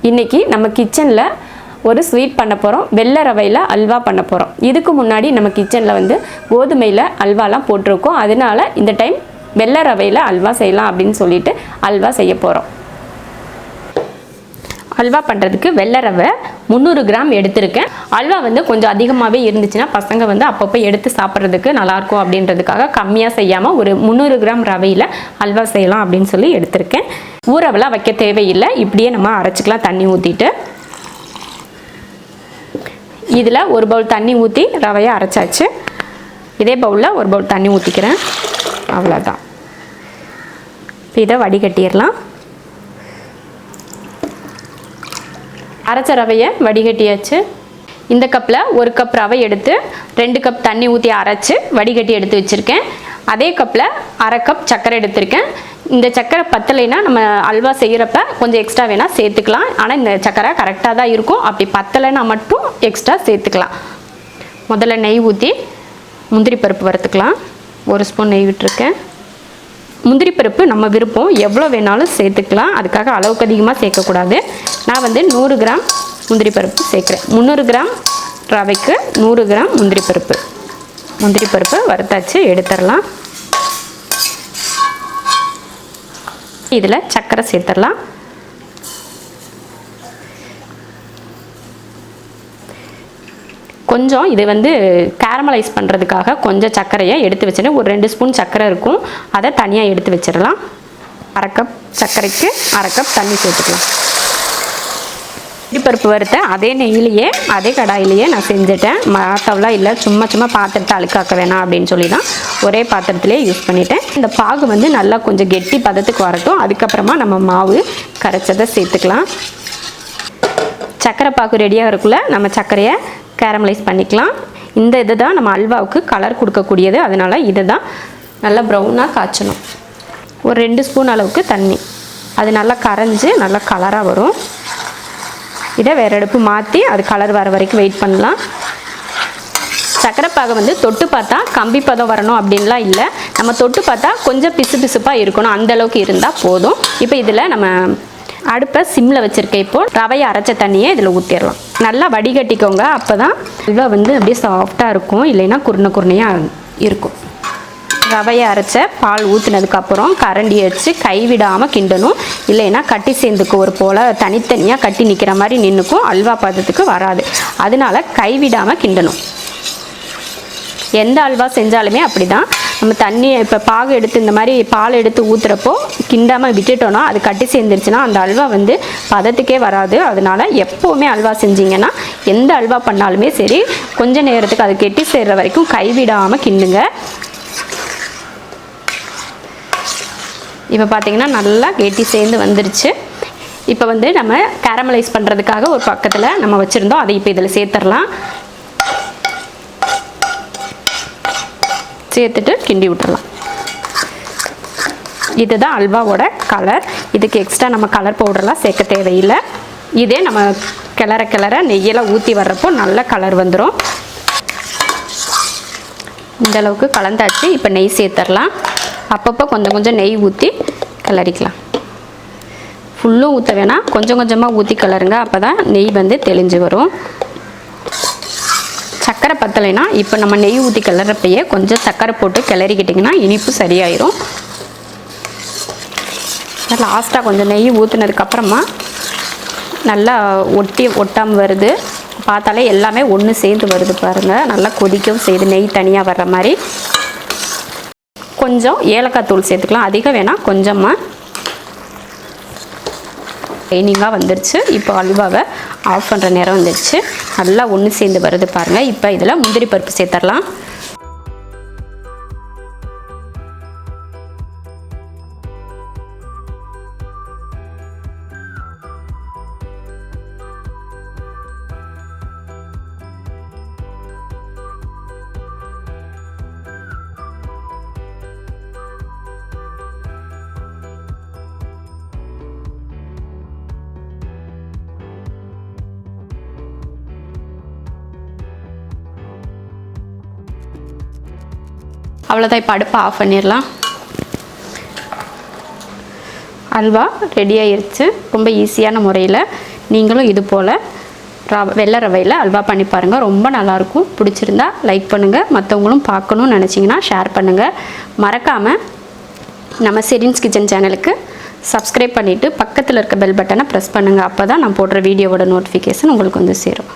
இன்றைக்கி நம்ம கிச்சனில் ஒரு ஸ்வீட் பண்ண போகிறோம். வெள்ளை ரவையில் அல்வா பண்ண போகிறோம். இதுக்கு முன்னாடி நம்ம கிச்சனில் வந்து கோதுமையில் அல்வாலாம் போட்டிருக்கோம். அதனால இந்த டைம் வெள்ளை ரவையில் அல்வா செய்யலாம் அப்படின்னு சொல்லிட்டு அல்வா செய்ய போகிறோம். அல்வா பண்ணுறதுக்கு வெள்ளை ரவை 300 கிராம் எடுத்திருக்கேன். அல்வா வந்து கொஞ்சம் அதிகமாகவே இருந்துச்சுன்னா பசங்க வந்து அப்பப்போ எடுத்து சாப்பிட்றதுக்கு நல்லாயிருக்கும் அப்படின்றதுக்காக கம்மியாக செய்யாமல் ஒரு 300 கிராம் ரவையில் அல்வா செய்யலாம் அப்படின்னு சொல்லி எடுத்திருக்கேன். ஊறவெல்லாம் வைக்க தேவையில்லை, இப்படியே நம்ம அரைச்சிக்கலாம். தண்ணி ஊற்றிட்டு இதில் ஒரு பவுல் தண்ணி ஊற்றி ரவையை அரைச்சாச்சு. இதே பவுலில் ஒரு பவுல் தண்ணி ஊற்றிக்கிறேன். அவ்வளோதான். இப்போ இதை வடிகட்டிடலாம். அரைச்ச ரவையை வடிகட்டியாச்சு. இந்த கப்பில் ஒரு கப் ரவை எடுத்து 2 கப் தண்ணி ஊற்றி அரைச்சி வடிகட்டி எடுத்து வச்சுருக்கேன். அதே கப்பில் அரை கப் சர்க்கரை எடுத்திருக்கேன். இந்த சர்க்கரை பத்தலைன்னா நம்ம அல்வா செய்கிறப்ப கொஞ்சம் எக்ஸ்ட்ரா வேணால் சேர்த்துக்கலாம். ஆனால் இந்த சர்க்கரை கரெக்டாக தான் இருக்கும். அப்படி பத்தலைன்னா மட்டும் எக்ஸ்ட்ரா சேர்த்துக்கலாம். முதல்ல நெய் ஊற்றி முந்திரி பருப்பு வறுத்துக்கலாம். 1 ஸ்பூன் நெய் விட்டுருக்கேன். முந்திரி பருப்பு நம்ம விருப்பம், எவ்வளோ வேணாலும் சேர்த்துக்கலாம். அதுக்காக அளவுக்கு அதிகமாக சேர்க்கக்கூடாது. நான் வந்து 100 கிராம் முந்திரி பருப்பு சேர்க்குறேன். 300 கிராம் ரவைக்கு 100 கிராம் முந்திரி பருப்பு வறுத்தாச்சு, எடுத்துடலாம். இதில் சர்க்கரை சேர்த்துடலாம். கொஞ்சம் இது வந்து கேரமலைஸ் பண்ணுறதுக்காக கொஞ்சம் சர்க்கரையை எடுத்து வச்சுட்டு ஒரு 2 ஸ்பூன் சர்க்கரை இருக்கும், அதை தனியாக எடுத்து வச்சிடலாம். அரை கப் சர்க்கரைக்கு அரை கப் தண்ணி சேர்த்துக்கலாம். பருப்பு வறுத்த அதே நெய்யிலேயே அதே கடாயிலேயே நான் செஞ்சுட்டேன். மாற்றவெலாம் இல்லை, சும்மா பாத்திரத்தை அழுக்காக்க வேணாம் அப்படின்னு சொல்லி தான் ஒரே பாத்திரத்திலே யூஸ் பண்ணிட்டேன். இந்த பாகு வந்து நல்லா கொஞ்சம் கெட்டி பதத்துக்கு வரட்டும். அதுக்கப்புறமா நம்ம மாவு கரைச்சதை சேர்த்துக்கலாம். சர்க்கரை பாகு ரெடியாக இருக்குள்ள நம்ம சர்க்கரையை கேரமலைஸ் பண்ணிக்கலாம். இந்த இது தான் நம்ம அல்வாவுக்கு கலர் கொடுக்கக்கூடியது. அதனால் இதை தான் நல்லா ப்ரௌனாக காய்ச்சணும். ஒரு 2 ஸ்பூன் அளவுக்கு தண்ணி, அது நல்லா கரைஞ்சி நல்லா கலராக வரும். இதை வேறு அடுப்பு மாற்றி அது கலர் வர வரைக்கும் வெயிட் பண்ணலாம். சர்க்கரைப்பாகை வந்து தொட்டு பார்த்தா கம்பி பதம் வரணும் அப்படின்லாம் இல்லை. நம்ம தொட்டு பார்த்தா கொஞ்சம் பிசுப்பாக இருக்கணும், அந்தளவுக்கு இருந்தால் போதும். இப்போ இதில் நம்ம அடுப்பை சிம்மில் வச்சுருக்கேன். இப்போது ரவையை அரைச்ச தண்ணியை இதில் ஊற்றிடலாம். நல்லா வடிகட்டிக்கோங்க, அப்போ தான் அல்வா வந்து அப்படியே சாஃப்டாக இருக்கும், இல்லைன்னா குருணையாக இருக்கும். ரவையை அரைச்ச பால் ஊற்றினதுக்கப்புறம் கரண்டியை வச்சு கைவிடாமல் கிண்டணும். இல்லைன்னா கட்டி சேர்ந்துக்கும், ஒரு போல் தனித்தனியாக கட்டி நிற்கிற மாதிரி நின்றுக்கும், அல்வா பதத்துக்கு வராது. அதனால கைவிடாமல் கிண்டணும். எந்த அல்வா செஞ்சாலுமே அப்படி தான். நம்ம தண்ணி இப்போ பாகு எடுத்து இந்த மாதிரி பால் எடுத்து ஊற்றுறப்போ கிண்டாமல் விட்டுட்டோன்னா அது கட்டி சேர்ந்துருச்சுன்னா அந்த அல்வா வந்து பதத்துக்கே வராது. அதனால் எப்போவுமே அல்வா செஞ்சிங்கன்னா எந்த அல்வா பண்ணாலுமே சரி, கொஞ்சம் நேரத்துக்கு அது கெட்டி சேர்கிற வரைக்கும் கைவிடாமல் கிண்டுங்க. இப்போ பார்த்திங்கன்னா நல்லா கெட்டி சேர்ந்து வந்துருச்சு. இப்போ வந்து நம்ம கேரமலைஸ் பண்ணுறதுக்காக ஒரு பக்கத்தில் நம்ம வச்சுருந்தோம், அதை இப்போ இதில் சேர்த்துடலாம். சேர்த்துட்டு கிண்டி விட்டுறலாம். இதுதான் அல்வாவோட கலர். இதுக்கு எக்ஸ்ட்ரா நம்ம கலர் பவுடர்லாம் சேர்க்க தேவையில்லை. இதே நம்ம கிளற நெய்யெல்லாம் ஊற்றி வர்றப்போ நல்ல கலர் வந்துடும். இந்தளவுக்கு கலந்தாச்சு. இப்போ நெய் சேர்த்துடலாம். அப்பப்போ கொஞ்சம் நெய் ஊற்றி கிளறிக்கலாம். ஃபுல்லும் ஊற்ற வேணாம், கொஞ்சமாக ஊற்றி கிளறுங்க. அப்போ தான் நெய் வந்து தெளிஞ்சு வரும். சர்க்கரை பத்தலைன்னா இப்போ நம்ம நெய் ஊற்றி கிளறப்பையே கொஞ்சம் சர்க்கரை போட்டு கிளறிக்கிட்டிங்கன்னா இனிப்பு சரியாயிரும். லாஸ்ட்டாக கொஞ்சம் நெய் ஊற்றுனதுக்கப்புறமா நல்லா ஒட்டாமல் வருது. பார்த்தாலே எல்லாமே ஒன்று சேர்ந்து வருது பாருங்கள். நல்லா கொதிக்கவும் செய்து நெய் தனியாக வர்ற மாதிரி. கொஞ்சம் ஏலக்காய் தூள் சேர்த்துக்கலாம், அதிகம் வேணாம், கொஞ்சமாக. ட்ரைனிங்காக வந்துடுச்சு. இப்போ அல்வாவை ஆஃப் பண்ணுற நேரம் வந்துடுச்சு. நல்லா ஒன்று சேர்ந்து வருது பாருங்கள். இப்போ இதில் முந்திரி பருப்பு சேர்த்துடலாம். அவ்வளோதான். இப்போ அடுப்பை ஆஃப் பண்ணிடலாம். அல்வா ரெடி ஆயிடுச்சு. ரொம்ப ஈஸியான முறையில் நீங்களும் இது போல் வெள்ளை ரவையில் அல்வா பண்ணி பாருங்கள். ரொம்ப நல்லாயிருக்கும். பிடிச்சிருந்தா லைக் பண்ணுங்கள். மற்றவங்களும் பார்க்கணுன்னு நினச்சிங்கன்னா ஷேர் பண்ணுங்கள். மறக்காமல் நம்ம ஷெரின்ஸ் கிச்சன் சேனலுக்கு சப்ஸ்கிரைப் பண்ணிவிட்டு பக்கத்தில் இருக்க பெல் பட்டனை ப்ரெஸ் பண்ணுங்கள். அப்போ தான் நான் போடுற வீடியோவோட நோட்டிஃபிகேஷன் உங்களுக்கு வந்து சேரும்.